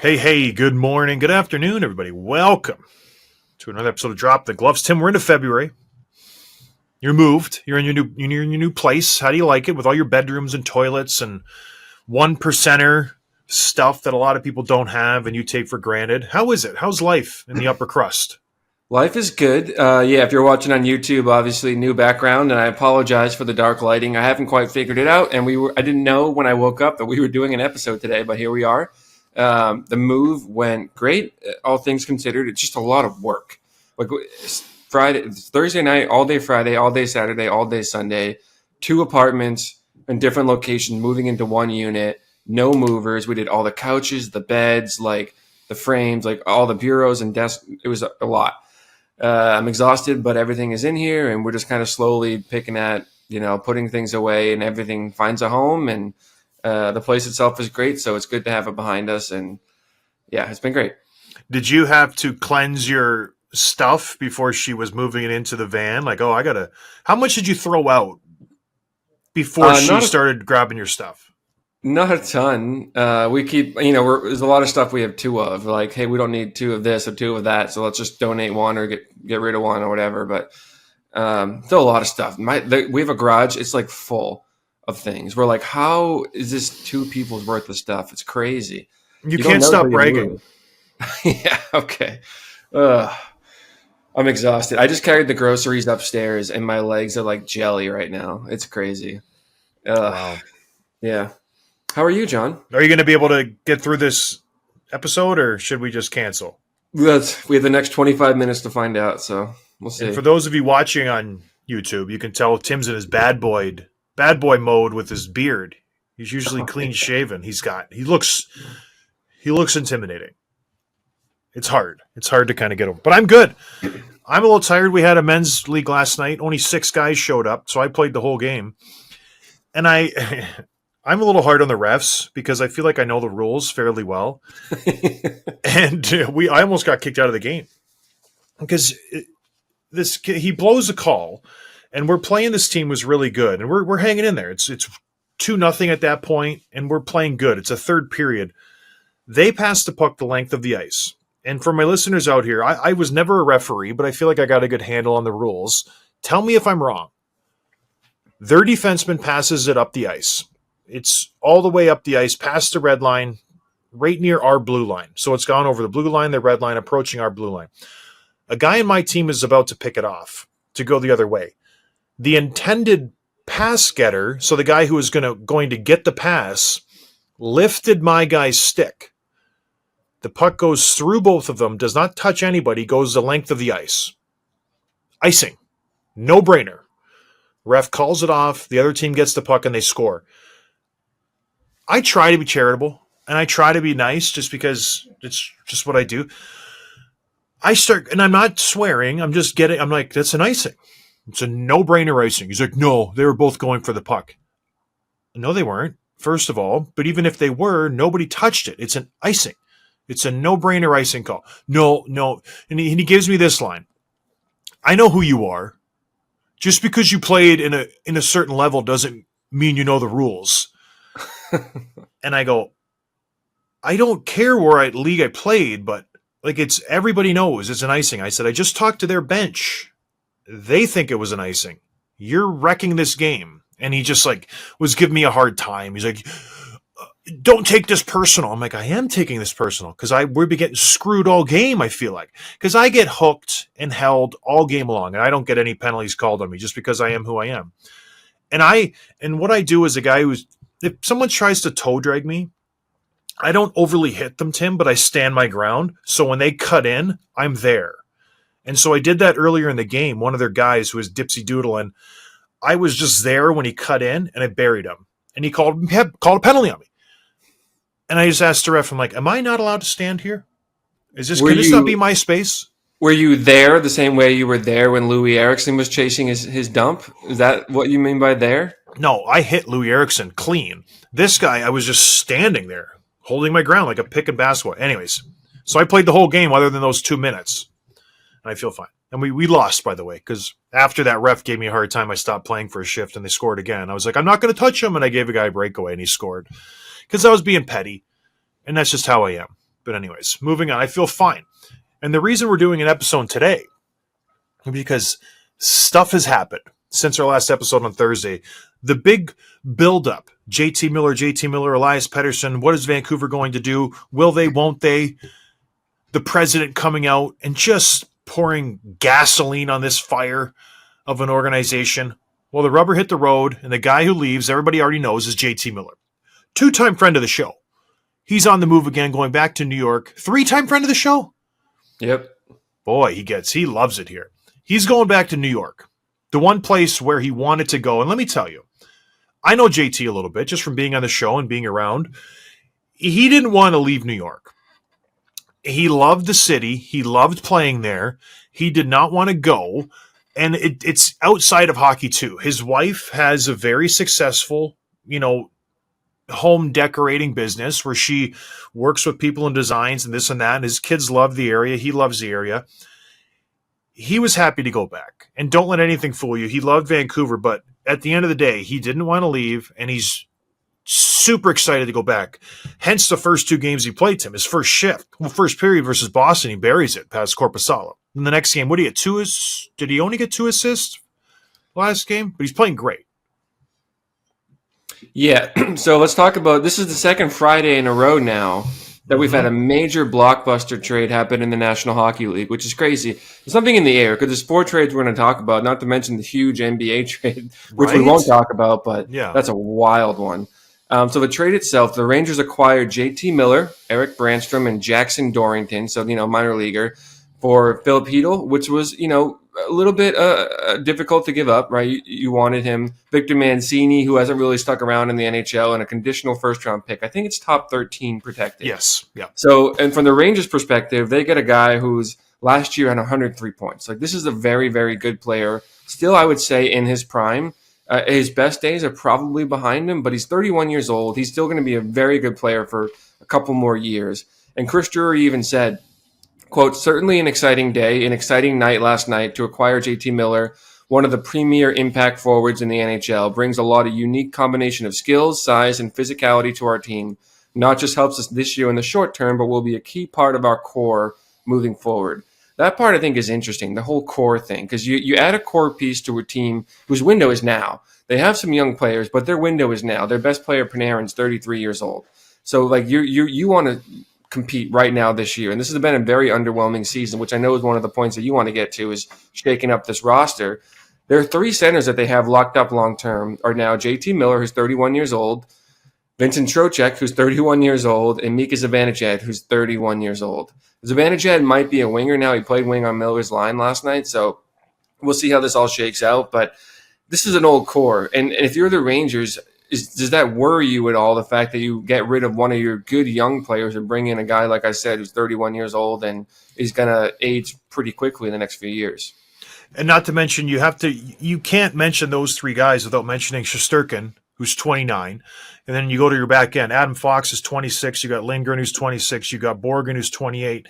Hey, good morning, good afternoon, everybody. Welcome to another episode of Drop the Gloves. Tim, we're into February. You're moved. You're in your new place. How do you like it with all your bedrooms and toilets and one percenter stuff that a lot of people don't have and you take for granted? How is it? How's life in the upper crust? Life is good. If you're watching on YouTube, obviously new background, and I apologize for the dark lighting. I haven't quite figured it out, and I didn't know when I woke up that we were doing an episode today, but here we are. The move went great, all things considered. It's just a lot of work. Like Thursday night, all day Friday, all day Saturday, all day Sunday, 2 apartments in different locations, moving into one unit, no movers. We did all the couches, the beds, like the frames, like all the bureaus and desks. It was a lot. I'm exhausted, but everything is in here, and we're just kind of slowly picking at, putting things away, and everything finds a home. And the place itself is great, so it's good to have it behind us. And yeah, it's been great. Did you have to cleanse your stuff before she was moving it into the van? Like, how much did you throw out before she started grabbing your stuff? Not a ton. We keep, there's a lot of stuff we have 2 of. Like, hey, we don't need 2 of this or 2 of that, so let's just donate 1 or get rid of 1 or whatever. But still a lot of stuff. We have a garage. It's like full of things. We're like, how is this 2 people's worth of stuff? It's crazy. You can't stop bragging. Yeah. Okay. I'm exhausted. I just carried the groceries upstairs, and my legs are like jelly right now. It's crazy. Wow. Yeah. How are you, John? Are you going to be able to get through this episode, or should we just cancel? We have the next 25 minutes to find out, so we'll see. And for those of you watching on YouTube, you can tell Tim's in his bad boy mode with his beard. He's usually clean shaven. He looks intimidating. It's hard. It's hard to kind of get over. But I'm good. I'm a little tired. We had a men's league last night. Only 6 guys showed up, so I played the whole game. And I'm a little hard on the refs because I feel like I know the rules fairly well. And I almost got kicked out of the game because he blows a call, and we're playing. This team was really good, and we're hanging in there. It's 2-0 at that point, and we're playing good. It's a third period. They passed the puck the length of the ice. And for my listeners out here, I was never a referee, but I feel like I got a good handle on the rules. Tell me if I'm wrong. Their defenseman passes it up the ice. It's all the way up the ice, past the red line, right near our blue line. So it's gone over the blue line, the red line, approaching our blue line. A guy in my team is about to pick it off to go the other way. The intended pass getter, so the guy who was going to get the pass, lifted my guy's stick. The puck goes through both of them, does not touch anybody, goes the length of the ice. Icing. No brainer. Ref calls it off, the other team gets the puck, and they score. I try to be charitable, and I try to be nice just because it's just what I do. And I'm not swearing, I'm like, that's an icing. It's a no-brainer icing. He's like, no, they were both going for the puck. No, they weren't, first of all. But even if they were, nobody touched it. It's an icing. It's a no-brainer icing call. No. And he gives me this line. I know who you are. Just because you played in a certain level doesn't mean you know the rules. And I go, I don't care where league I played, but like everybody knows it's an icing. I said, I just talked to their bench. They think it was an icing. You're wrecking this game. And he just was giving me a hard time. He's like, don't take this personal. I'm like, I am taking this personal because we've been getting screwed all game, I feel like. Because I get hooked and held all game long, and I don't get any penalties called on me just because I am who I am. And what I do as a guy if someone tries to toe drag me, I don't overly hit them, Tim, but I stand my ground. So when they cut in, I'm there. And so I did that earlier in the game. One of their guys who was dipsy doodling, I was just there when he cut in, and I buried him. And he called a penalty on me. And I just asked the ref, I'm like, am I not allowed to stand here? Can this not be my space? Were you there the same way you were there when Louis Eriksson was chasing his dump? Is that what you mean by there? No, I hit Louis Eriksson clean. This guy, I was just standing there, holding my ground like a pick in basketball. Anyways, so I played the whole game other than those 2 minutes. And I feel fine. And we lost, by the way, because after that ref gave me a hard time, I stopped playing for a shift and they scored again. I was like, I'm not going to touch him. And I gave a guy a breakaway and he scored because I was being petty. And that's just how I am. But anyways, moving on. I feel fine. And the reason we're doing an episode today is because stuff has happened since our last episode on Thursday. The big build-up. JT Miller, Elias Pettersson. What is Vancouver going to do? Will they, won't they? The president coming out and just pouring gasoline on this fire of an organization. Well, the rubber hit the road, and the guy who leaves, everybody already knows, is JT Miller. Two-time friend of the show. He's on the move again, going back to New York. Three-time friend of the show? Yep. Boy, he loves it here. He's going back to New York, the one place where he wanted to go. And let me tell you, I know JT a little bit just from being on the show and being around. He didn't want to leave New York. He loved the city. He loved playing there. He did not want to go. And it's outside of hockey, too. His wife has a very successful, home decorating business where she works with people in designs and this and that. And his kids love the area. He loves the area. He was happy to go back. And don't let anything fool you. He loved Vancouver, but at the end of the day, he didn't want to leave, and he's super excited to go back. Hence the first two games he played, Tim. His first shift. Well, first period versus Boston, he buries it past Korpisalo. In the next game, what did he get? Did he only get 2 assists last game? But he's playing great. Yeah, so let's talk about, this is the second Friday in a row now that we've had a major blockbuster trade happen in the National Hockey League, which is crazy. There's something in the air because there's 4 trades we're going to talk about, not to mention the huge NBA trade, which we won't talk about, but that's a wild one. So the trade itself, the Rangers acquired JT Miller, Eric Brandstrom, and Jackson Dorrington, so, minor leaguer, for Philip Hedl, which was, a little bit difficult to give up, right? You wanted him. Victor Mancini, who hasn't really stuck around in the NHL, and a conditional first-round pick. I think it's top 13 protected. Yes, yeah. So, and from the Rangers' perspective, they get a guy who's last year had 103 points. Like, this is a very, very good player. Still, I would say, in his prime. His best days are probably behind him, but he's 31 years old. He's still going to be a very good player for a couple more years. And Chris Drury even said, quote, certainly an exciting day, an exciting night last night to acquire JT Miller, one of the premier impact forwards in the NHL, brings a lot of unique combination of skills, size, and physicality to our team. Not just helps us this year in the short term, but will be a key part of our core moving forward. That part I think is interesting, the whole core thing, because you add a core piece to a team whose window is now. They have some young players, but their window is now. Their best player, Panarin's 33 years old. So like you want to compete right now this year. And this has been a very underwhelming season, which I know is one of the points that you want to get to, is shaking up this roster. There are 3 centers that they have locked up long-term are now JT Miller, who's 31 years old, Vincent Trocheck, who's 31 years old, and Mika Zibanejad, who's 31 years old. Zibanejad might be a winger now. He played wing on Miller's line last night, so we'll see how this all shakes out. But this is an old core. And if you're the Rangers, does that worry you at all, the fact that you get rid of one of your good young players and bring in a guy, like I said, who's 31 years old and is going to age pretty quickly in the next few years? And not to mention, you can't mention those 3 guys without mentioning Shesterkin, who's 29. And then you go to your back end. Adam Fox is 26. You got Lindgren, who's 26. You got Borgen, who's 28.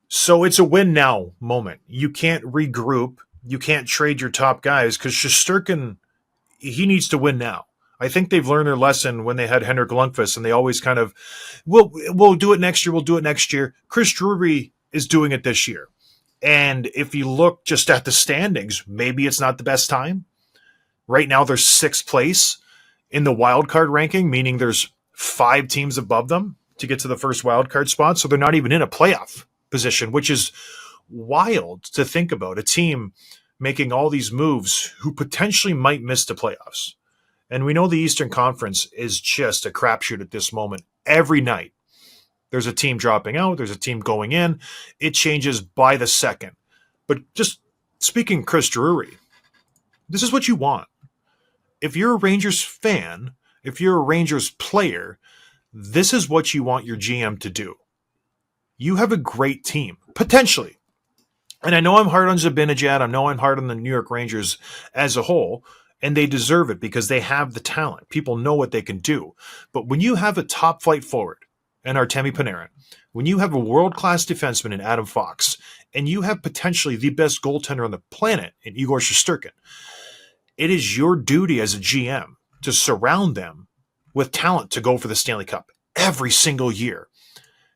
So it's a win now moment. You can't regroup. You can't trade your top guys because Shesterkin, he needs to win now. I think they've learned their lesson when they had Henrik Lundqvist, and they always kind of, we'll do it next year. We'll do it next year. Chris Drury is doing it this year. And if you look just at the standings, maybe it's not the best time. Right now, they're 6th place in the wild card ranking, meaning there's 5 teams above them to get to the first wild card spot. So they're not even in a playoff position, which is wild to think about. A team making all these moves who potentially might miss the playoffs. And we know the Eastern Conference is just a crapshoot at this moment. Every night, there's a team dropping out. There's a team going in. It changes by the second. But just speaking Chris Drury, this is what you want. If you're a Rangers fan, if you're a Rangers player, this is what you want your GM to do. You have a great team, potentially. And I know I'm hard on Zibanejad. I know I'm hard on the New York Rangers as a whole. And they deserve it because they have the talent. People know what they can do. But when you have a top flight forward in Artemi Panarin, when you have a world-class defenseman in Adam Fox, and you have potentially the best goaltender on the planet in Igor Shesterkin, it is your duty as a GM to surround them with talent to go for the Stanley Cup every single year.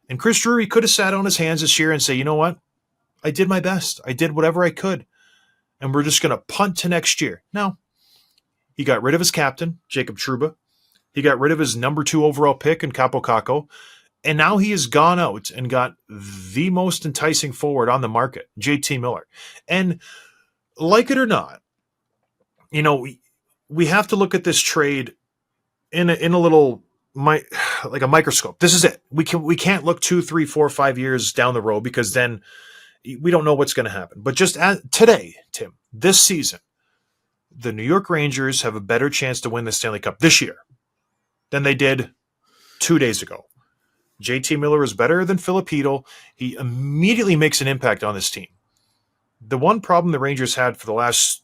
And Chris Drury could have sat on his hands this year and say, you know what? I did my best. I did whatever I could. And we're just going to punt to next year. No. He got rid of his captain, Jacob Trouba. He got rid of his number 2 overall pick in Capo Caco. And now he has gone out and got the most enticing forward on the market, JT Miller. And like it or not, we have to look at this trade in a little like a microscope. This is it. We can't look 2, 3, 4, 5 years down the road, because then we don't know what's going to happen. But just today, Tim, this season, the New York Rangers have a better chance to win the Stanley Cup this year than they did 2 days ago. JT Miller is better than Filipino. He immediately makes an impact on this team. The one problem the Rangers had for the last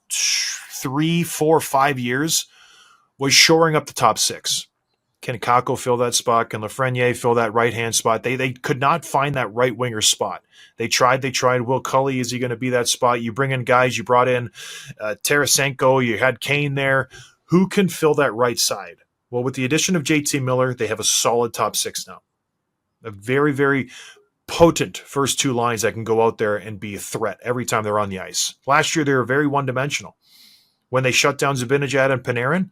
3, 4, 5 years was shoring up the top 6. Can Kako fill that spot? Can Lafreniere fill that right-hand spot? They could not find that right winger spot. They tried. Will Cully, is he going to be that spot? You bring in guys. You brought in Tarasenko. You had Kane there. Who can fill that right side? Well, with the addition of JT Miller, they have a solid top 6 now. A very, very potent first 2 lines that can go out there and be a threat every time they're on the ice. Last year, they were very one-dimensional. When they shut down Zibanejad and Panarin,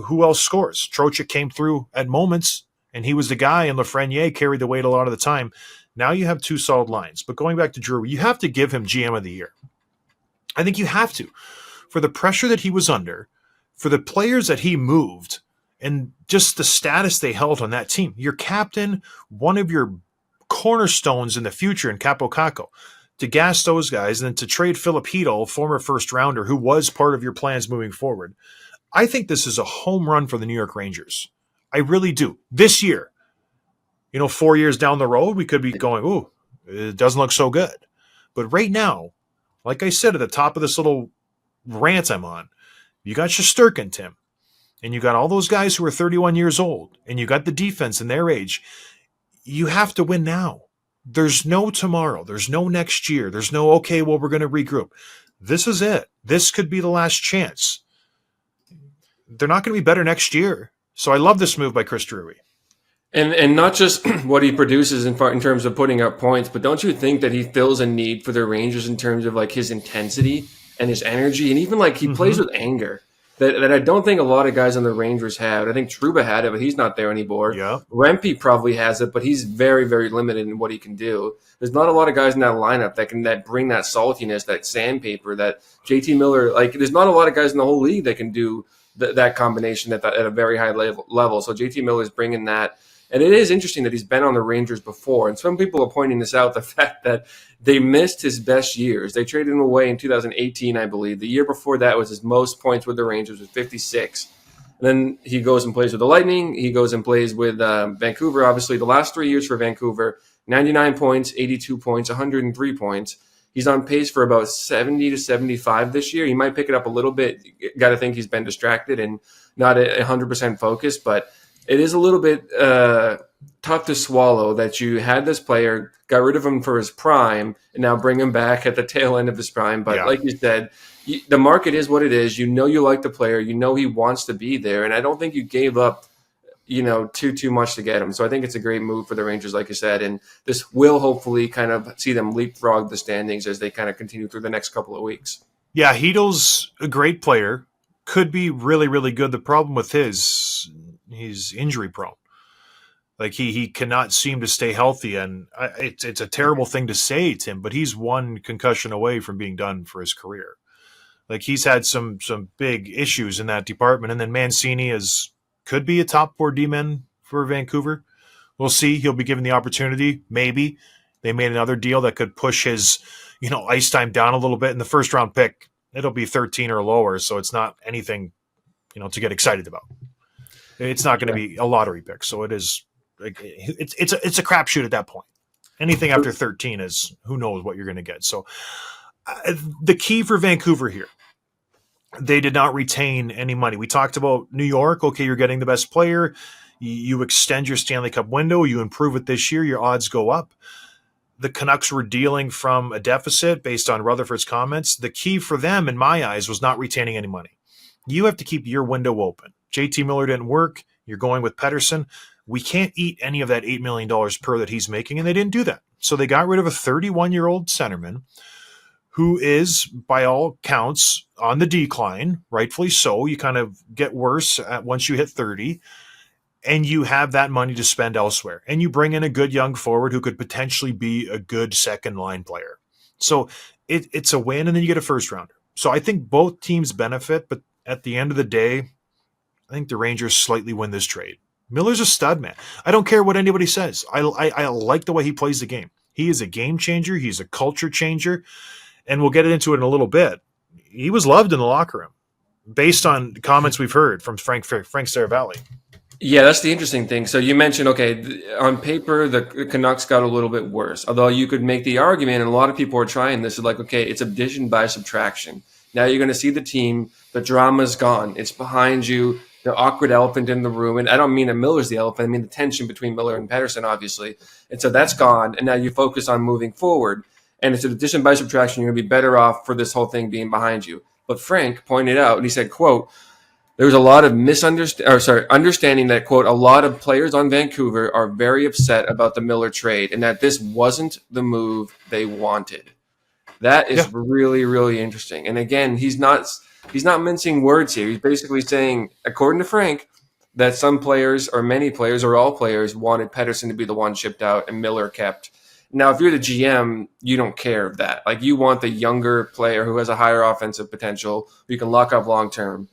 who else scores? Trocheck came through at moments, and he was the guy, and Lafreniere carried the weight a lot of the time. Now you have 2 solid lines. But going back to Drew, you have to give him GM of the year. I think you have to. For the pressure that he was under, for the players that he moved, and just the status they held on that team. Your captain, one of your cornerstones in the future in Capo Caco, to gas those guys, and then to trade Filipino, former first-rounder, who was part of your plans moving forward. I think this is a home run for the New York Rangers. I really do. This year, 4 years down the road, we could be going, ooh, it doesn't look so good. But right now, like I said at the top of this little rant I'm on, you got Shesterkin, Tim, and you got all those guys who are 31 years old, and you got the defense in their age. You have to win now. There's no tomorrow. There's no next year. There's no, okay, well, we're going to regroup. This is it. This could be the last chance. They're not going to be better next year. So I love this move by Chris Drury. And not just what he produces in terms of putting up points, but don't you think that he fills a need for the Rangers in terms of like his intensity and his energy, and even like he plays with anger that I don't think a lot of guys on the Rangers have. I think Trouba had it, but he's not there anymore. Yeah. Rempe probably has it, but he's very, very limited in what he can do. There's not a lot of guys in that lineup that bring that saltiness, that sandpaper, that JT Miller. Like, there's not a lot of guys in the whole league that can do that combination at a very high level. So JT Miller is bringing that. And it is interesting that he's been on the Rangers before. And some people are pointing this out, the fact that they missed his best years. They traded him away in 2018, I believe. The year before that was his most points with the Rangers, with 56. And then he goes and plays with the Lightning. He goes and plays with Vancouver. Obviously, the last 3 years for Vancouver, 99 points, 82 points, 103 points. He's on pace for about 70 to 75 this year. He might pick it up a little bit. Got to think he's been distracted and not 100% focused, but it is a little bit tough to swallow that you had this player, got rid of him for his prime, and now bring him back at the tail end of his prime. But like you said, the market is what it is. You like the player. You know he wants to be there. And I don't think you gave up, too much to get him. So I think it's a great move for the Rangers, like you said. And this will hopefully kind of see them leapfrog the standings as they kind of continue through the next couple of weeks. Yeah, Hedo's a great player. Could be really, really good. The problem with he's injury prone. Like he cannot seem to stay healthy, and it's a terrible thing to say, Tim, but he's one concussion away from being done for his career. Like he's had some big issues in that department, and then Mancini could be a top 4 D-man for Vancouver. We'll see. He'll be given the opportunity. Maybe they made another deal that could push his ice time down a little bit. In the first round pick, it'll be 13 or lower, so it's not anything to get excited about. It's not going to be a lottery pick, so it is. It's a crapshoot at that point. Anything after 13 is who knows what you're going to get. So the key for Vancouver here, they did not retain any money. We talked about New York. Okay, you're getting the best player. You extend your Stanley Cup window. You improve it this year. Your odds go up. The Canucks were dealing from a deficit based on Rutherford's comments. The key for them, in my eyes, was not retaining any money. You have to keep your window open. JT Miller didn't work. You're going with Pettersson. we can't eat any of that $8 million per that he's making, and they didn't do that. So they got rid of a 31-year-old centerman who is, by all counts, on the decline, rightfully so. You kind of get worse once you hit 30, and you have that money to spend elsewhere. And you bring in a good young forward who could potentially be a good second-line player. So it's a win, and then you get a first-rounder. So I think both teams benefit, but at the end of the day, I think the Rangers slightly win this trade. Miller's a stud, man. I don't care what anybody says. I like the way he plays the game. He is a game changer. He's a culture changer. And we'll get into it in a little bit. He was loved in the locker room based on comments we've heard from Frank Saravalli. Yeah, that's the interesting thing. So you mentioned, on paper, the Canucks got a little bit worse. Although you could make the argument, and a lot of people are trying this, like, okay, it's addition by subtraction. Now you're going to see the team, the drama's gone. It's behind you. The awkward elephant in the room. And I don't mean that Miller's the elephant. I mean the tension between Miller and Pettersson, obviously. And so that's gone. And now you focus on moving forward. And it's an addition by subtraction. You're going to be better off for this whole thing being behind you. But Frank pointed out, and he said, quote, there was a lot of understanding that, quote, a lot of players on Vancouver are very upset about the Miller trade and that this wasn't the move they wanted. That is really, really interesting. And again, he's not mincing words here. He's basically saying, according to Frank, that some players or many players or all players wanted Pettersson to be the one shipped out and Miller kept. Now, if you're the GM, you don't care of that. Like, you want the younger player who has a higher offensive potential who you can lock up long term.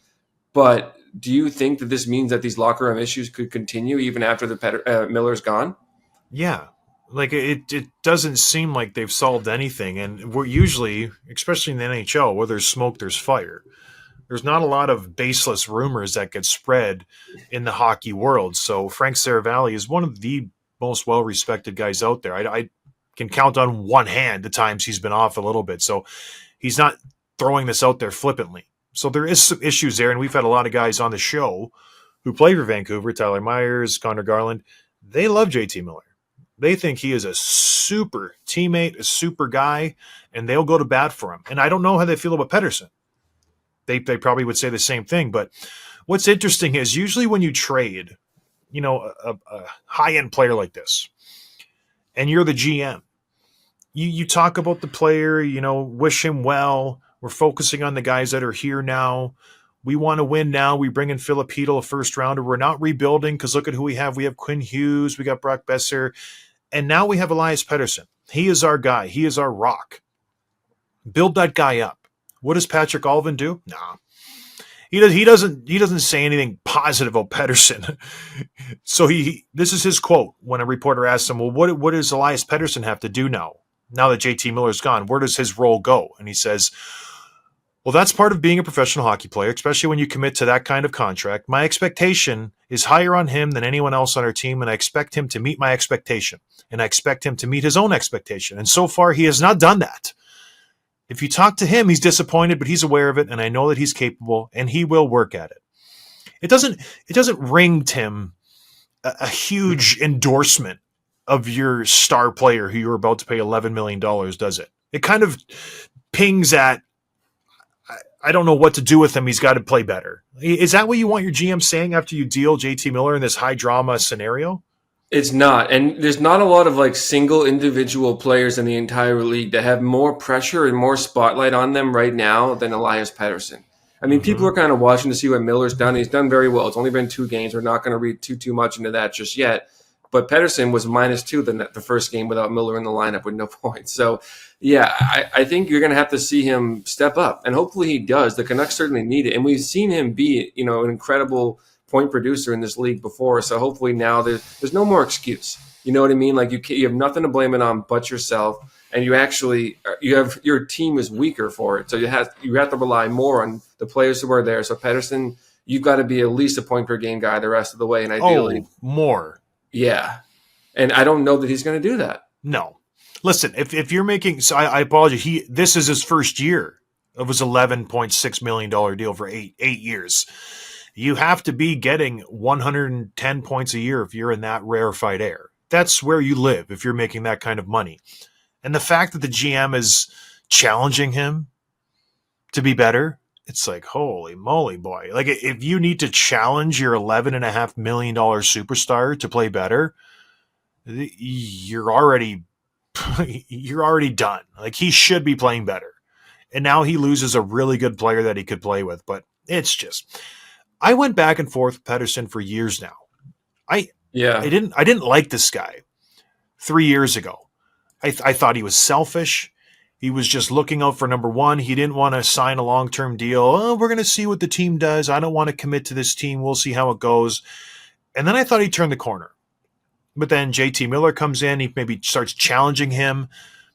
But do you think that this means that these locker room issues could continue even after the Miller's gone? Yeah. Like, it doesn't seem like they've solved anything. And we're usually, especially in the NHL, where there's smoke, there's fire. There's not a lot of baseless rumors that get spread in the hockey world. So Frank Saravalli is one of the most well-respected guys out there. I can count on one hand the times he's been off a little bit. So he's not throwing this out there flippantly. So there is some issues there, and we've had a lot of guys on the show who play for Vancouver, Tyler Myers, Connor Garland. They love JT Miller. They think he is a super teammate, a super guy, and they'll go to bat for him. And I don't know how they feel about Pettersson. They probably would say the same thing. But what's interesting is usually when you trade, a high-end player like this, and you're the GM, you talk about the player, wish him well. We're focusing on the guys that are here now. We want to win now. We bring in Philip Hedl, a first-rounder. We're not rebuilding because look at who we have. We have Quinn Hughes. We got Brock Besser. And now we have Elias Pettersson. He is our guy. He is our rock. Build that guy up. What does Patrick Alvin do? Nah. He doesn't say anything positive about Pettersson. So this is his quote when a reporter asked him, well, what does Elias Pettersson have to do now that JT Miller's gone? Where does his role go? And he says, well, that's part of being a professional hockey player, especially when you commit to that kind of contract. My expectation is higher on him than anyone else on our team, and I expect him to meet my expectation, and I expect him to meet his own expectation. And so far, he has not done that. If you talk to him, he's disappointed, but he's aware of it, and I know that he's capable, and he will work at it. It doesn't ring, Tim, a huge endorsement of your star player who you're about to pay $11 million, does it? It kind of pings at, I don't know what to do with him. He's got to play better. Is that what you want your GM saying after you deal JT Miller in this high drama scenario? It's not. And there's not a lot of single individual players in the entire league that have more pressure and more spotlight on them right now than Elias Pettersson. I mean, people are kind of watching to see what Miller's done. He's done very well. It's only been 2 games. We're not going to read too much into that just yet. But Pettersson was -2 the first game without Miller in the lineup with no points. So, yeah, I think you're going to have to see him step up. And hopefully he does. The Canucks certainly need it. And we've seen him be, an incredible point producer in this league before. So hopefully now there's no more excuse. You know what I mean? Like you have nothing to blame it on but yourself. And your team is weaker for it. So you have to rely more on the players who are there. So Pettersson, you've got to be at least a point per game guy the rest of the way. And ideally more. Yeah. And I don't know that he's going to do that. No. Listen, if you're making, so I apologize. This is his first year of his $11.6 million deal for eight years. You have to be getting 110 points a year if you're in that rarefied air. That's where you live if you're making that kind of money. And the fact that the GM is challenging him to be better, it's like, holy moly, boy. Like, if you need to challenge your $11.5 million superstar to play better, you're already you're already done. Like, he should be playing better. And now he loses a really good player that he could play with. But it's just, I went back and forth with Pettersson for years now. I Yeah. I didn't like this guy 3 years ago. I thought he was selfish. He was just looking out for number one. He didn't want to sign a long-term deal. Oh, we're going to see what the team does. I don't want to commit to this team. We'll see how it goes. And then I thought he turned the corner. But then JT Miller comes in. He maybe starts challenging him,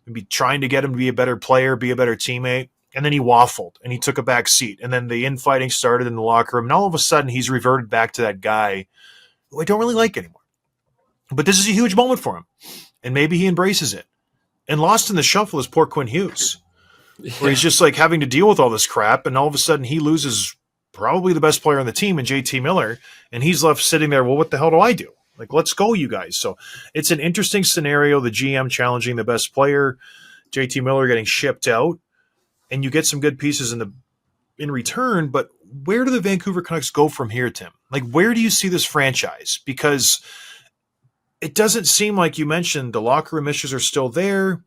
maybe trying to get him to be a better player, be a better teammate. And then he waffled and he took a back seat. And then the infighting started in the locker room. And all of a sudden, he's reverted back to that guy who I don't really like anymore. But this is a huge moment for him. And maybe he embraces it. And lost in the shuffle is poor Quinn Hughes, where he's just like having to deal with all this crap. And all of a sudden, he loses probably the best player on the team in JT Miller. And he's left sitting there, well, what the hell do I do? Like, let's go, you guys. So it's an interesting scenario. The GM challenging the best player, JT Miller getting shipped out, and you get some good pieces in return. But where do the Vancouver Canucks go from here, Tim? Like, where do you see this franchise? Because it doesn't seem like, you mentioned, the locker room issues are still there.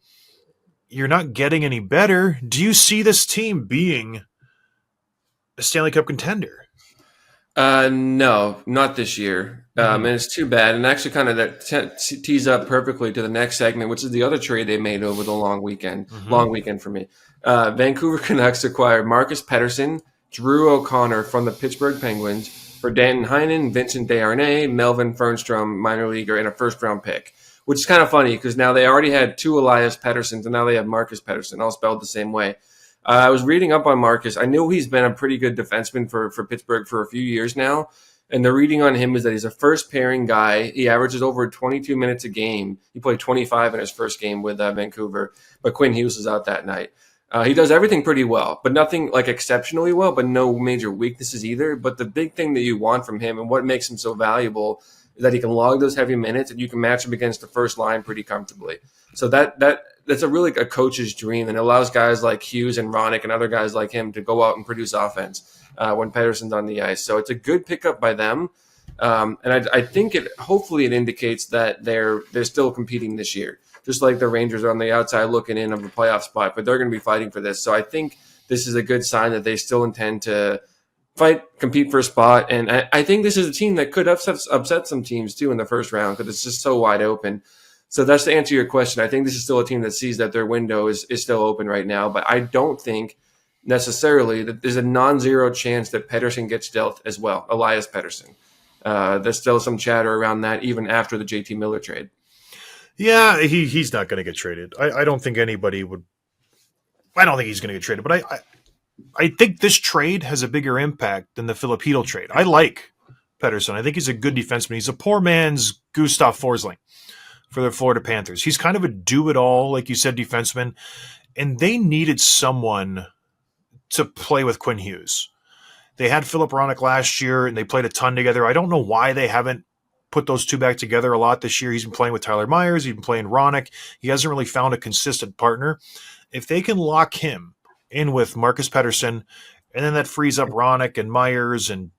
You're not getting any better. Do you see this team being a Stanley Cup contender? No, not this year. And it's too bad. And actually, kind of that tees up perfectly to the next segment, which is the other trade they made over the long weekend. Long weekend for me. Vancouver Canucks acquired Marcus Pettersson, Drew O'Connor from the Pittsburgh Penguins for Danton Heinen, Vincent Desharnais, Melvin Fernstrom, minor leaguer, and a first-round pick. Which is kind of funny because now they already had two Elias Petterssons, and now they have Marcus Pettersson, all spelled the same way. I was reading up on Marcus. I knew he's been a pretty good defenseman for Pittsburgh for a few years now. And the reading on him is that he's a first pairing guy. He averages over 22 minutes a game. He played 25 in his first game with Vancouver, but Quinn Hughes was out that night. He does everything pretty well, but nothing like exceptionally well, but no major weaknesses either. But the big thing that you want from him and what makes him so valuable is that he can log those heavy minutes and you can match him against the first line pretty that's a really a coach's dream, and it allows guys like Hughes and Ronick and other guys like him to go out and produce offense when Pettersson's on the ice. So it's a good pickup by them, and I think hopefully it indicates that they're still competing this year, just like the Rangers are on the outside looking in of a playoff spot, but they're going to be fighting for this. So I think this is a good sign that they still intend to compete for a spot, and I think this is a team that could upset some teams too in the first round because it's just so wide open. So that's to answer your question. I think this is still a team that sees that their window is still open right now, but I don't think necessarily that there's a non-zero chance that Pettersson gets dealt as well, Elias Pettersson. There's still some chatter around that even after the JT Miller trade. Yeah, he's not going to get traded. I don't think anybody would. I don't think he's going to get traded, but I think this trade has a bigger impact than the Filipino trade. I like Pettersson. I think he's a good defenseman. He's a poor man's Gustav Forsling for the Florida Panthers. He's kind of a do-it-all, like you said, defenseman, and they needed someone to play with Quinn Hughes. They had Philip Ronick last year, and they played a ton together. I don't know why they haven't put those two back together a lot this year. He's been playing with Tyler Myers. He's been playing Ronick. He hasn't really found a consistent partner. If they can lock him in with Marcus Pettersson, and then that frees up Ronick and Myers and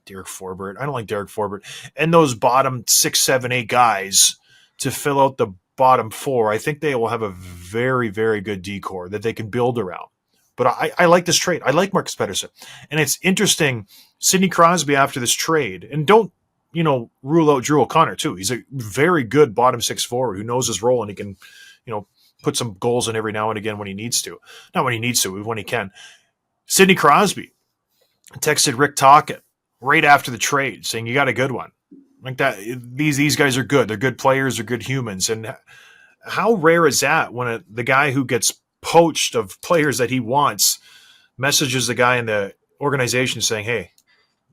Derek Forbert. I don't like Derek Forbert. And those bottom 6, 7, 8 guys to fill out the bottom 4, I think they will have a very, very good decor that they can build around. But I like this trade. I like Marcus Pettersson. And it's interesting, Sidney Crosby after this trade, and don't, rule out Drew O'Connor too. He's a very good bottom 6 forward who knows his role, and he can, put some goals in every now and again when he needs to. Not when he needs to, when he can. Sidney Crosby texted Rick Tocchet right after the trade saying, you got a good one. Like that, these guys are good. They're good players. They're good humans. And how rare is that when the guy who gets poached of players that he wants messages the guy in the organization saying, hey,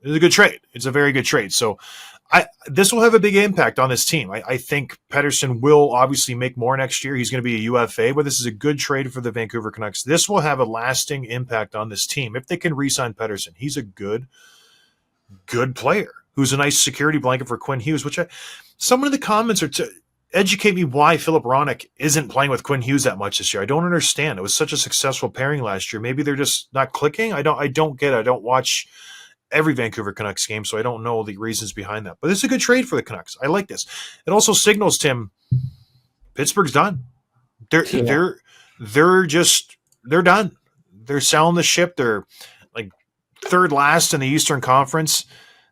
it's a good trade. It's a very good trade. So this will have a big impact on this team. I think Pettersson will obviously make more next year. He's going to be a UFA, but this is a good trade for the Vancouver Canucks. This will have a lasting impact on this team if they can re-sign Pettersson. He's a good player who's a nice security blanket for Quinn Hughes, which some of the comments are educate me why Philip Roenick isn't playing with Quinn Hughes that much this year. I don't understand. It was such a successful pairing last year. Maybe they're just not clicking. I don't get it. I don't watch every Vancouver Canucks game, so I don't know the reasons behind that. But this is a good trade for the Canucks. I like this. It also signals, Tim, Pittsburgh's done. They're done. They're selling the ship. They're like third last in the Eastern Conference.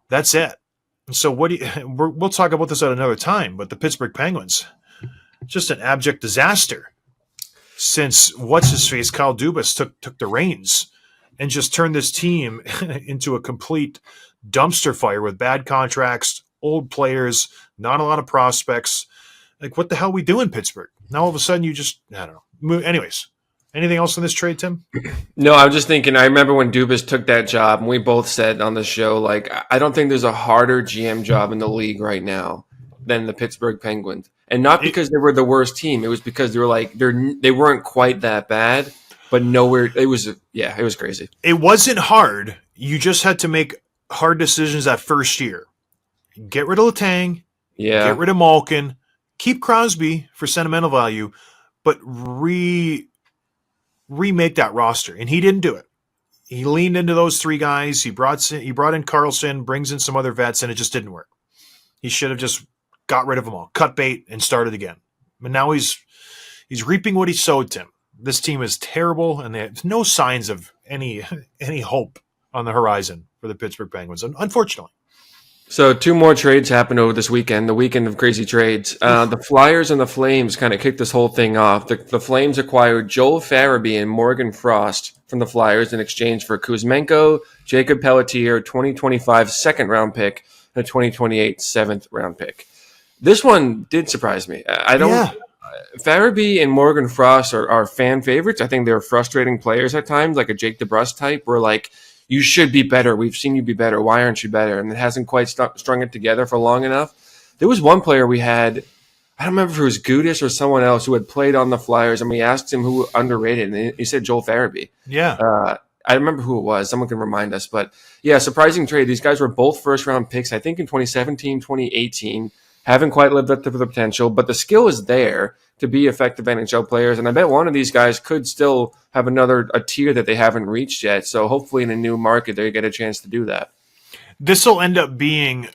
That's it. So we'll talk about this at another time, but the Pittsburgh Penguins, just an abject disaster since what's-his-face, Kyle Dubas, took the reins and just turned this team into a complete dumpster fire with bad contracts, old players, not a lot of prospects. Like, what the hell are we doing, Pittsburgh? Now all of a sudden I don't know. Anyways, anything else on this trade, Tim? No, I was just thinking, I remember when Dubas took that job, and we both said on the show, like, I don't think there's a harder GM job in the league right now than the Pittsburgh Penguins. And not because they were the worst team. It was because they were like, they weren't quite that bad, but nowhere. It was crazy. It wasn't hard. You just had to make hard decisions that first year. Get rid of Letang. Yeah. Get rid of Malkin. Keep Crosby for sentimental value, but remake that roster. And he didn't do it. He leaned into those three guys. He brought in Carlson, brings in some other vets, and it just didn't work. He should have just got rid of them all, cut bait, and started again. But now he's reaping what he sowed, Tim. This team is terrible, and there's no signs of any hope on the horizon for the Pittsburgh Penguins, unfortunately. So 2 more trades happened over this weekend, the weekend of crazy trades. The Flyers and the Flames kind of kicked this whole thing off. The Flames acquired Joel Farabee and Morgan Frost from the Flyers in exchange for Kuzmenko, Jacob Pelletier, 2025 second-round pick, and a 2028 seventh-round pick. This one did surprise me. Farabee and Morgan Frost are fan favorites. I think they're frustrating players at times, like a Jake DeBrusk type, where like, you should be better. We've seen you be better. Why aren't you better? And it hasn't quite strung it together for long enough. There was one player we had, I don't remember if it was Gudis or someone else who had played on the Flyers, and we asked him who underrated, and he said Joel Farabee. Yeah. I remember who it was. Someone can remind us. But yeah, surprising trade. These guys were both first-round picks, I think in 2017, 2018. Haven't quite lived up to the potential, but the skill is there to be effective NHL players. And I bet one of these guys could still have a tier that they haven't reached yet. So hopefully in a new market, they get a chance to do that. This will end up being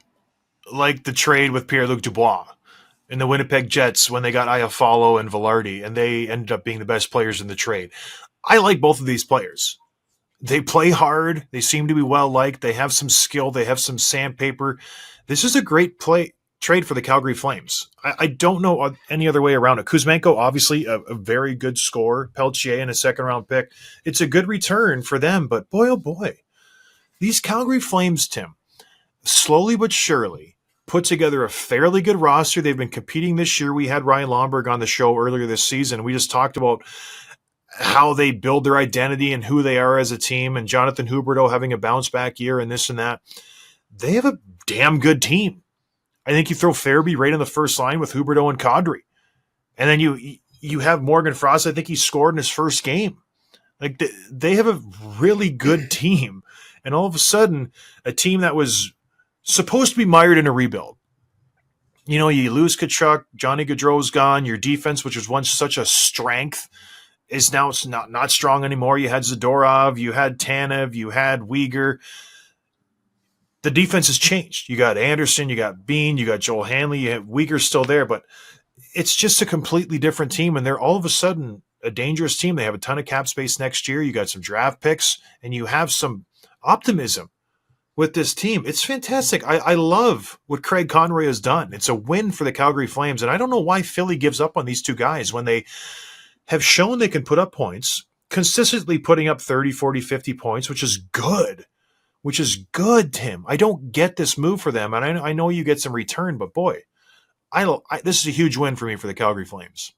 like the trade with Pierre-Luc Dubois and the Winnipeg Jets when they got Iafallo and Velarde, and they ended up being the best players in the trade. I like both of these players. They play hard. They seem to be well-liked. They have some skill. They have some sandpaper. This is a great trade for the Calgary Flames. I don't know any other way around it. Kuzmenko, obviously a very good scorer. Pelletier in a second-round pick. It's a good return for them, but boy, oh boy. These Calgary Flames, Tim, slowly but surely put together a fairly good roster. They've been competing this year. We had Ryan Lomberg on the show earlier this season. We just talked about how they build their identity and who they are as a team, and Jonathan Huberdeau having a bounce-back year and this and that. They have a damn good team. I think you throw Farabee right in the first line with Huberdeau and Kadri. And then you have Morgan Frost. I think he scored in his first game. Like they have a really good team. And all of a sudden, a team that was supposed to be mired in a rebuild. You know, you lose Tkachuk, Johnny Gaudreau's gone. Your defense, which was once such a strength, is now not strong anymore. You had Zadorov, you had Tanev, you had Uyghur. The defense has changed. You got Anderson, you got Bean, you got Joel Hanley, you have Uyghur still there, but it's just a completely different team, and they're all of a sudden a dangerous team. They have a ton of cap space next year. You got some draft picks, and you have some optimism with this team. It's fantastic. I love what Craig Conroy has done. It's a win for the Calgary Flames, and I don't know why Philly gives up on these two guys when they have shown they can put up points, consistently putting up 30, 40, 50 points, which is good. Tim. I don't get this move for them, and I know you get some return, but boy, this is a huge win for me for the Calgary Flames.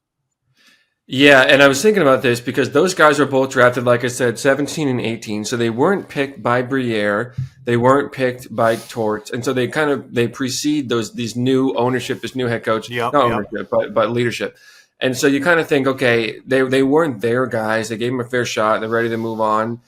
Yeah, and I was thinking about this because those guys were both drafted, like I said, 17 and 18, so they weren't picked by Briere, they weren't picked by Torts, and so they precede these new ownership, this new head coach, ownership, but leadership. And so you kind of think, okay, they weren't their guys, they gave them a fair shot, they're ready to move on.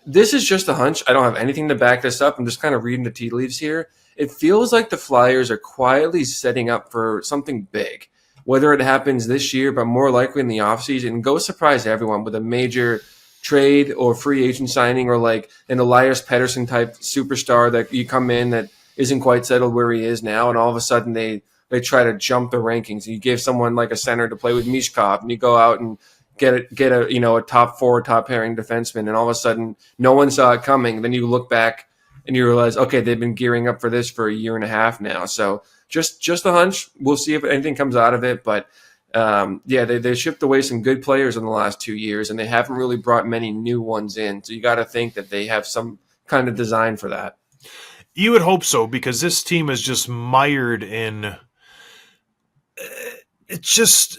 This is just a hunch. I don't have anything to back this up. I'm just kind of reading the tea leaves here. It feels like the Flyers are quietly setting up for something big. whether it happens this year, but more likely in the offseason, and go surprise everyone with a major trade or free agent signing, or like an Elias Pettersson type superstar that you come in that isn't quite settled where he is now, and all of a sudden they try to jump the rankings. You give someone like a center to play with Mishkov, and you go out and get a top 4, top pairing defenseman, and all of a sudden no one saw it coming. Then you look back and you realize, okay, they've been gearing up for this for a year and a half now. So just a hunch. We'll see if anything comes out of it, but they shipped away some good players in the last 2 years, and they haven't really brought many new ones in. So you got to think that they have some kind of design for that. You would hope so, because this team is just mired in it's just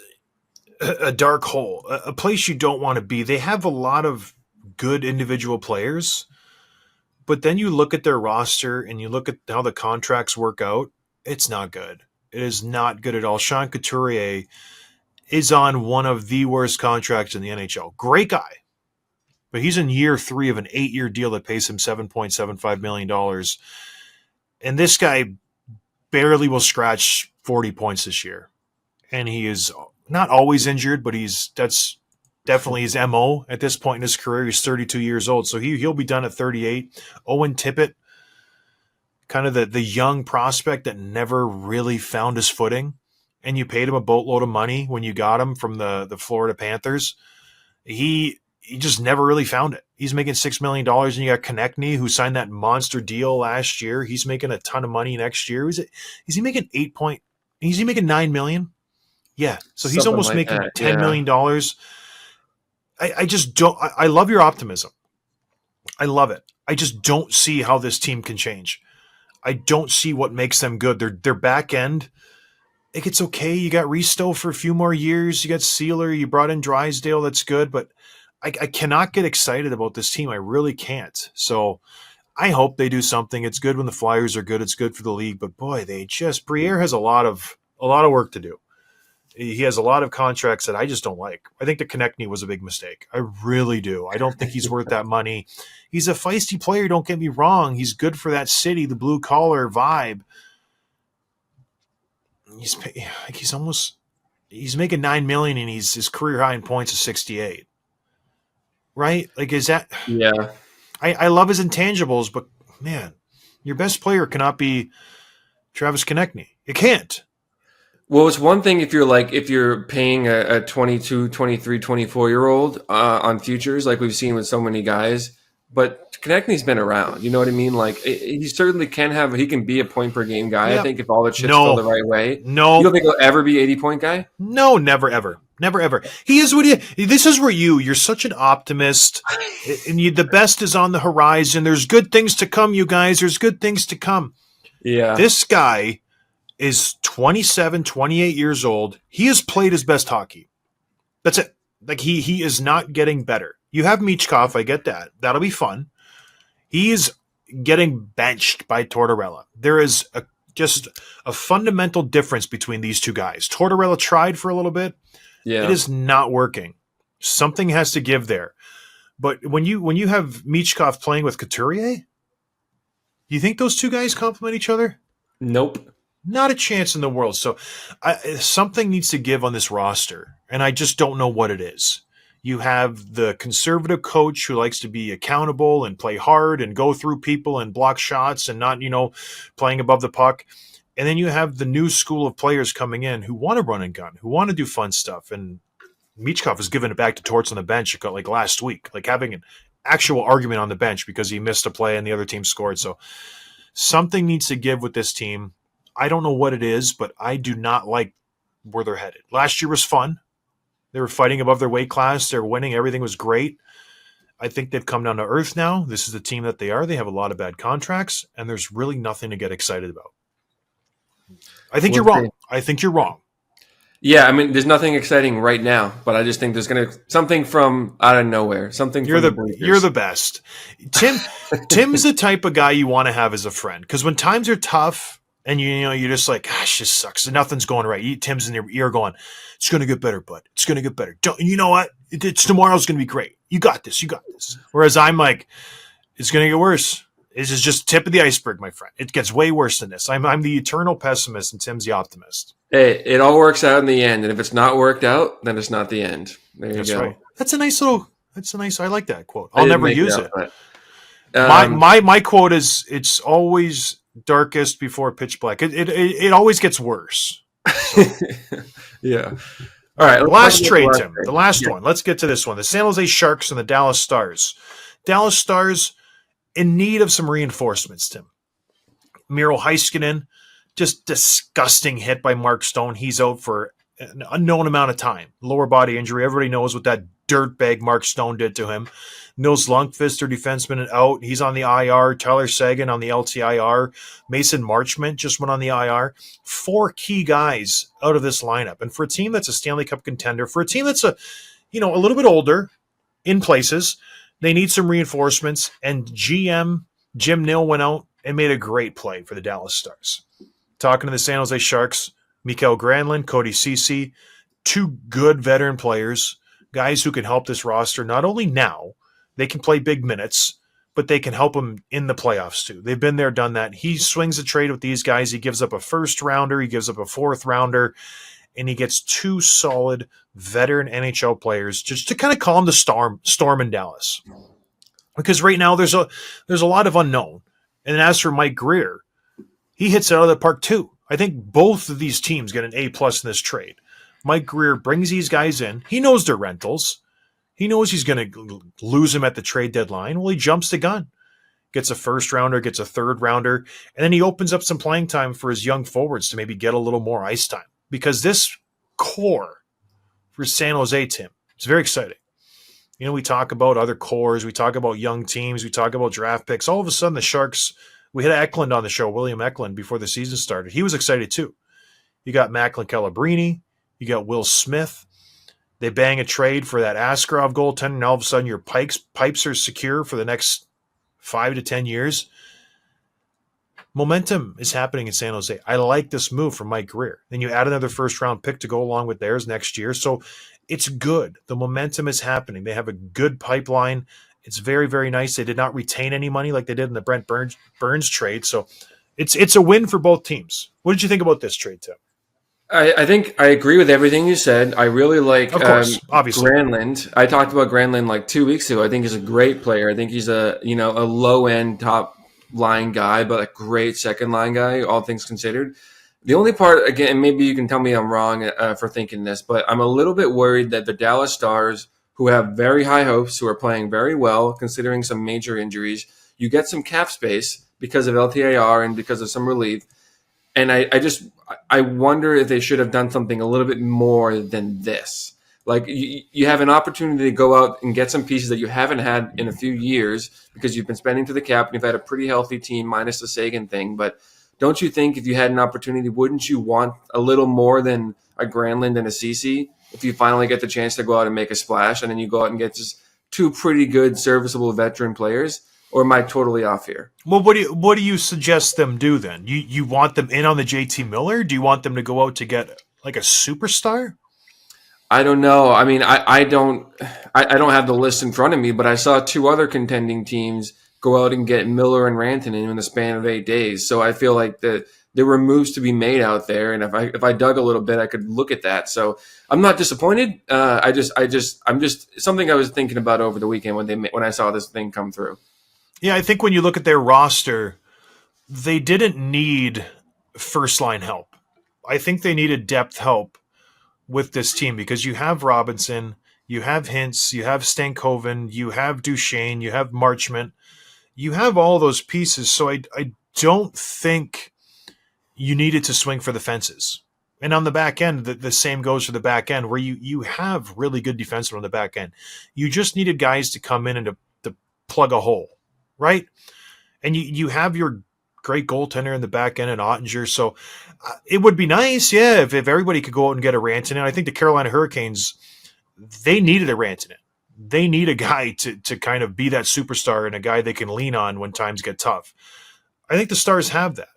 a dark hole, a place you don't want to be. They have a lot of good individual players, but then you look at their roster and you look at how the contracts work out. It's not good. It is not good at all. Sean Couturier is on one of the worst contracts in the NHL. Great guy, but he's in year 3 of an 8-year deal that pays him $7.75 million. And this guy barely will scratch 40 points this year. And he is not always injured, but that's definitely his MO at this point in his career. He's 32 years old, so he'll be done at 38. Owen Tippett, kind of the young prospect that never really found his footing, and you paid him a boatload of money when you got him from the Florida Panthers. He just never really found it. He's making $6 million, and you got Konechny, who signed that monster deal last year. He's making a ton of money next year. Is he making Is he making $9 million? Yeah, so he's Something almost like making that, $10 million. I just don't. I love your optimism. I love it. I just don't see how this team can change. I don't see what makes them good. Their back end, it's okay. You got Risto for a few more years. You got Sealer. You brought in Drysdale. That's good, but I cannot get excited about this team. I really can't. So I hope they do something. It's good when the Flyers are good. It's good for the league. But boy, Briere has a lot of work to do. He has a lot of contracts that I just don't like. I think the Konechny was a big mistake. I really do. I don't think he's worth that money. He's a feisty player, don't get me wrong. He's good for that city, the blue-collar vibe. He's making $9 million, and his career high in points is 68. Right? Like, is that... Yeah. I love his intangibles, but, man, your best player cannot be Travis Konechny. You can't. Well, it's one thing if you're paying a 22, 23, 24-year-old on futures, like we've seen with so many guys, but Konechny's been around. You know what I mean? Like, he certainly he can be a point per game guy. Yep. I think if all the shit's go the right way. No. You don't think he'll ever be 80-point guy? No, never, ever. Never, ever. He is what this is where you're such an optimist, and the best is on the horizon. There's good things to come, you guys. There's good things to come. Yeah. This guy is 27, 28 years old. He has played his best hockey. That's it. Like, he is not getting better. You have Michkov, I get that. That'll be fun. He's getting benched by Tortorella. There is just a fundamental difference between these two guys. Tortorella tried for a little bit. Yeah. It is not working. Something has to give there. But when you have Michkov playing with Couturier, you think those two guys complement each other? Nope. Not a chance in the world. So something needs to give on this roster, and I just don't know what it is. You have the conservative coach who likes to be accountable and play hard and go through people and block shots and not, playing above the puck. And then you have the new school of players coming in who want to run and gun, who want to do fun stuff. And Michkov has given it back to Torts on the bench like last week, like having an actual argument on the bench because he missed a play and the other team scored. So something needs to give with this team. I don't know what it is, but I do not like where they're headed. Last year was fun. They were fighting above their weight class. They're winning. Everything was great. I think they've come down to earth now. This is the team that they are. They have a lot of bad contracts, and there's really nothing to get excited about. I think you're wrong. I think you're wrong. Yeah, I mean, there's nothing exciting right now, but I just think there's something from out of nowhere. Something. You're the best. Tim's the type of guy you want to have as a friend, because when times are tough and you're just like, gosh, this sucks. Nothing's going right. Tim's in your ear going, it's going to get better, bud. It's going to get better. You know what? Tomorrow's going to be great. You got this. You got this. Whereas I'm like, it's going to get worse. This is just tip of the iceberg, my friend. It gets way worse than this. I'm the eternal pessimist, and Tim's the optimist. Hey, it all works out in the end, and if it's not worked out, then it's not the end. There you That's go. right. That's a nice little. That's a nice. I like that quote. I I'll didn't never make use up, it. but, My quote is, "It's always darkest before pitch black." It always gets worse. yeah. All right. Last trade, Tim. trade. The last one. Let's get to this one. The San Jose Sharks and the Dallas Stars. Dallas Stars in need of some reinforcements, Tim. Miro Heiskanen, just disgusting hit by Mark Stone. He's out for an unknown amount of time. Lower body injury. Everybody knows what that dirtbag Mark Stone did to him. Nils Lundqvist, their defenseman, out. He's on the IR. Tyler Seguin on the LTIR. Mason Marchment just went on the IR. 4 key guys out of this lineup. And for a team that's a Stanley Cup contender, for a team that's a little bit older in places, they need some reinforcements. And GM Jim Nill went out and made a great play for the Dallas Stars. Talking to the San Jose Sharks, Mikael Granlund, Cody Ceci, 2 good veteran players, guys who can help this roster not only now, they can play big minutes, but they can help them in the playoffs too. They've been there, done that. He swings a trade with these guys. He gives up a first rounder, he gives up a 4th rounder, and he gets 2 solid veteran NHL players just to kind of calm the storm in Dallas. Because right now there's a lot of unknown. And as for Mike Greer, he hits it out of the park too. I think both of these teams get an A+ in this trade. Mike Greer brings these guys in. He knows they're rentals. He knows he's going to lose them at the trade deadline. Well, he jumps the gun. Gets a first rounder, gets a 3rd rounder, and then he opens up some playing time for his young forwards to maybe get a little more ice time. Because this core for San Jose, Tim, it's very exciting. We talk about other cores, we talk about young teams, we talk about draft picks. All of a sudden, the Sharks, we had Eklund on the show, William Eklund, before the season started. He was excited too. You got Macklin Calabrini, you got Will Smith. They bang a trade for that Askarov goaltender, and all of a sudden your pipes are secure for the next 5 to 10 years. Momentum is happening in San Jose. I like this move from Mike Greer. Then you add another first-round pick to go along with theirs next year. So it's good. The momentum is happening. They have a good pipeline. It's very, very nice. They did not retain any money like they did in the Brent Burns trade. So it's a win for both teams. What did you think about this trade, Tim? I think I agree with everything you said. I really like of course, obviously. Granlund. I talked about Granlund like 2 weeks ago. I think he's a great player. I think he's a low-end top line guy, but a great second line guy, all things considered. The only part, again, maybe you can tell me I'm wrong for thinking this, but I'm a little bit worried that the Dallas Stars, who have very high hopes, who are playing very well, considering some major injuries, you get some cap space because of LTIR and because of some relief. And I wonder if they should have done something a little bit more than this. Like you have an opportunity to go out and get some pieces that you haven't had in a few years because you've been spending to the cap and you've had a pretty healthy team minus the Sagan thing. But don't you think if you had an opportunity, wouldn't you want a little more than a Granlund and a Ceci if you finally get the chance to go out and make a splash and then you go out and get just 2 pretty good serviceable veteran players? Or am I totally off here? Well, what do you suggest them do then? You want them in on the JT Miller? Do you want them to go out to get like a superstar? I don't know. I mean, I don't have the list in front of me, but I saw 2 other contending teams go out and get Miller and Rantanen in the span of 8 days. So I feel like there were moves to be made out there, and if I dug a little bit, I could look at that. So I'm not disappointed. I'm just something I was thinking about over the weekend when I saw this thing come through. Yeah, I think when you look at their roster, they didn't need first-line help. I think they needed depth help with this team because you have Robinson, you have Hintz, you have Stankoven, you have Duchesne, you have Marchment. You have all those pieces, so I don't think you needed to swing for the fences. And on the back end, the same goes for the back end, where you have really good defensemen on the back end. You just needed guys to come in and to plug a hole. Right? And you have your great goaltender in the back end in Ottinger. So it would be nice, yeah, if everybody could go out and get a Rantanen. I think the Carolina Hurricanes, they needed a Rantanen. They need a guy to kind of be that superstar and a guy they can lean on when times get tough. I think the Stars have that.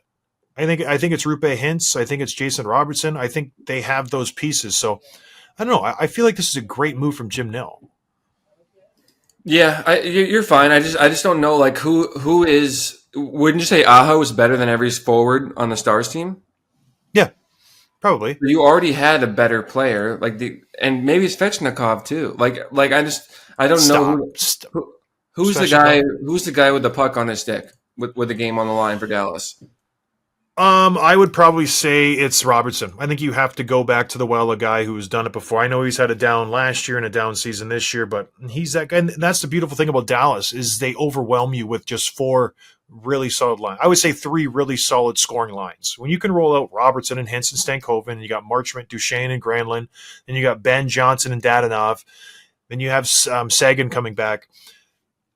I think it's Rupe Hintz. I think it's Jason Robertson. I think they have those pieces. So I don't know. I feel like this is a great move from Jim Nill. Yeah, you're fine. I just don't know like who is. Wouldn't you say Aho is better than every forward on the Stars team? Yeah, probably. You already had a better player, and maybe it's Svechnikov too. Like I don't know Stop. Stop. who's the guy Sveshnikov. who's the guy with the puck on his stick with the game on the line for Dallas. I would probably say it's Robertson. I think you have to go back to the well, a guy who's done it before. I know he's had a down last year and a down season this year, but he's that guy. And that's the beautiful thing about Dallas is they overwhelm you with just four really solid lines. I would say three really solid scoring lines. When you can roll out Robertson and Henson Stankoven, and you got Marchment, Duchesne, and Granlund, then you got Ben Johnson and Dadonov, then you have Sagan coming back.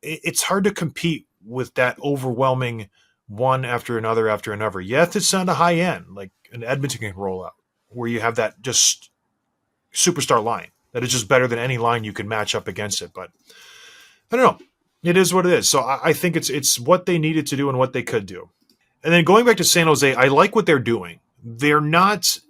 It's hard to compete with that overwhelming one after another. Yes, it's not a high end like an Edmonton can roll out, where you have that just superstar line that is just better than any line you can match up against it. But I don't know. It is what it is. So I think it's what they needed to do and what they could do. And then going back to San Jose, I like what they're doing. They're not,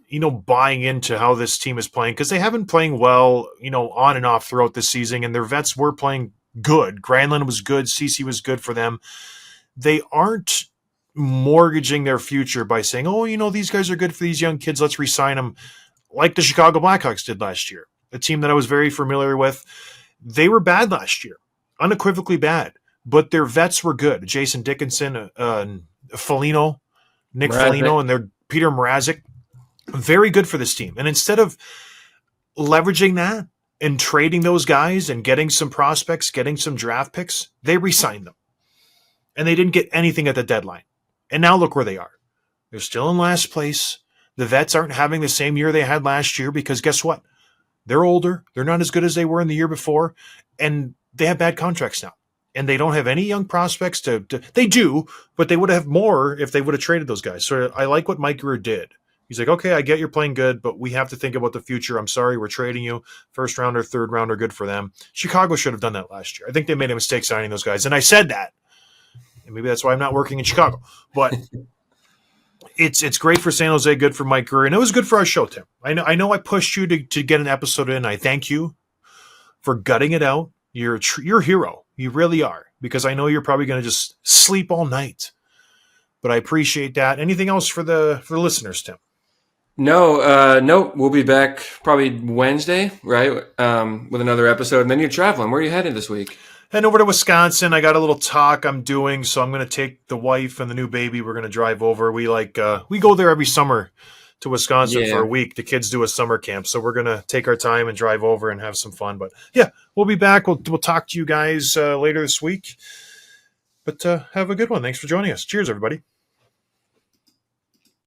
buying into how this team is playing because they haven't playing well, on and off throughout the season, and their vets were playing good. Granlund was good. CC was good for them. They aren't mortgaging their future by saying, oh, these guys are good for these young kids. Let's re-sign them like the Chicago Blackhawks did last year, a team that I was very familiar with. They were bad last year, unequivocally bad, but their vets were good. Jason Dickinson, Foligno, Nick Mrazek. Foligno, and their Peter Mrazek, very good for this team. And instead of leveraging that and trading those guys and getting some prospects, getting some draft picks, they re-signed them. And they didn't get anything at the deadline. And now look where they are. They're still in last place. The vets aren't having the same year they had last year because guess what? They're older. They're not as good as they were in the year before. And they have bad contracts now. And they don't have any young prospects they do, but they would have more if they would have traded those guys. So I like what Mike Grier did. He's like, okay, I get you're playing good, but we have to think about the future. I'm sorry, we're trading you. First round or third round are good for them. Chicago should have done that last year. I think they made a mistake signing those guys. And I said that. And maybe that's why I'm not working in Chicago. But it's great for San Jose, good for Mike Grier, and it was good for our show, Tim. I know I pushed you to get an episode in. I thank you for gutting it out. You're a hero. You really are, because I know you're probably going to just sleep all night. But I appreciate that. Anything else for the listeners, Tim? No. We'll be back probably Wednesday, right? With another episode, and then you're traveling. Where are you headed this week? Heading over to Wisconsin. I got a little talk I'm doing, so I'm going to take the wife and the new baby. We're going to drive over. We go there every summer to Wisconsin for a week. The kids do a summer camp, so we're going to take our time and drive over and have some fun. But yeah, we'll be back. We'll talk to you guys later this week. But have a good one. Thanks for joining us. Cheers, everybody.